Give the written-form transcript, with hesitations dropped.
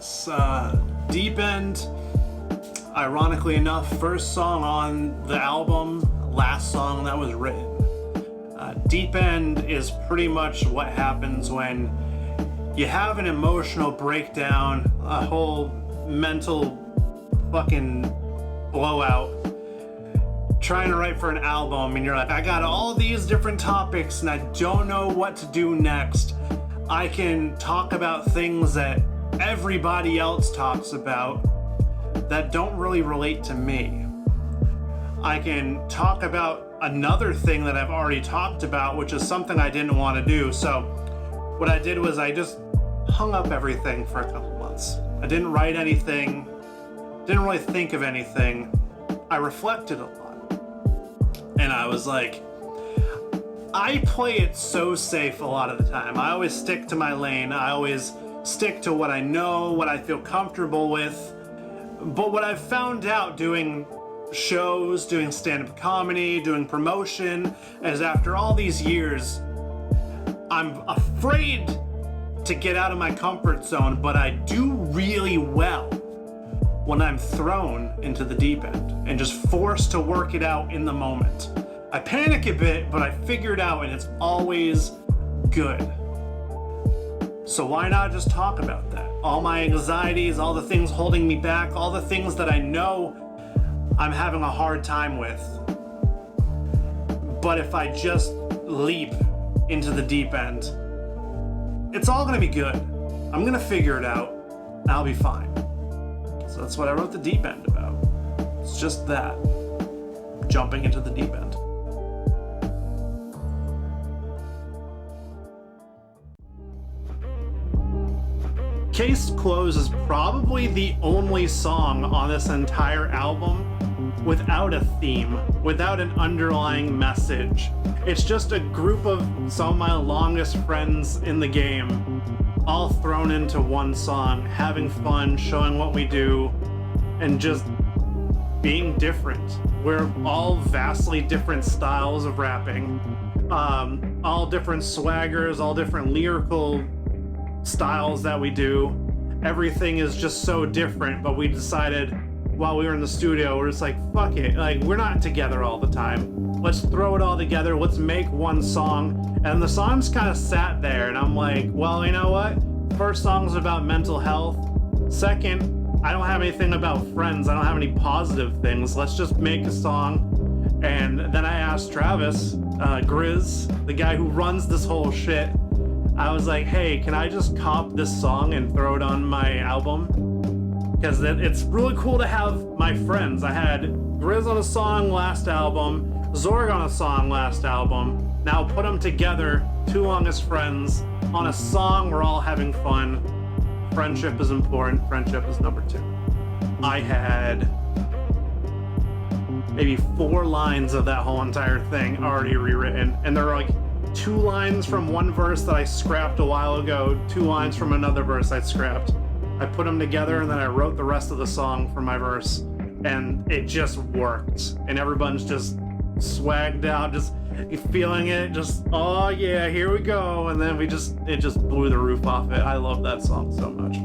Travis. Deep End, ironically enough, first song on the album, last song that was written. Deep End is pretty much what happens when you have an emotional breakdown, a whole mental fucking blowout, trying to write for an album, and you're like, I got all these different topics and I don't know what to do next. I can talk about things that everybody else talks about that don't really relate to me. I can talk about another thing that I've already talked about, which is something I didn't want to do. So what I did was I just hung up everything for a couple months. I didn't write anything, didn't really think of anything. I reflected a lot. And I was like, I play it so safe a lot of the time. I always stick to my lane. I always stick to what I know, what I feel comfortable with. But what I've found out doing shows, doing stand-up comedy, doing promotion, is after all these years, I'm afraid to get out of my comfort zone, but I do really well when I'm thrown into the deep end and just forced to work it out in the moment. I panic a bit, but I figure it out, and it's always good. So why not just talk about that? All my anxieties, all the things holding me back, all the things that I know I'm having a hard time with. But if I just leap into the deep end, it's all gonna be good. I'm gonna figure it out, and I'll be fine. So that's what I wrote the deep end about. It's just that, jumping into the deep end. Case Closed is probably the only song on this entire album without a theme, without an underlying message. It's just a group of some of my longest friends in the game, all thrown into one song, having fun, showing what we do, and just being different. We're all vastly different styles of rapping, all different swaggers, all different lyrical styles that we do. Everything is just so different, but we decided while we were in the studio, we're just like, fuck it, like, we're not together all the time. Let's throw it all together, let's make one song. And the songs kind of sat there, and I'm like, well, you know what? First song's about mental health. Second, I don't have anything about friends, I don't have any positive things. Let's just make a song. And then I asked Travis, Grizz, the guy who runs this whole shit, I was like, hey, can I just cop this song and throw it on my album? Because it's really cool to have my friends. I had Grizz on a song last album, Zorg on a song last album. Now put them together, two longest friends, on a song, we're all having fun. Friendship is important, friendship is number 2. I had maybe 4 lines of that whole entire thing already rewritten, and they're like 2 lines from one verse that I scrapped a while ago, 2 lines from another verse I scrapped. I put them together, and then I wrote the rest of the song for my verse, and it just worked. And everyone's just swagged out, just feeling it, just, oh yeah, here we go. And then it just blew the roof off it. I love that song so much.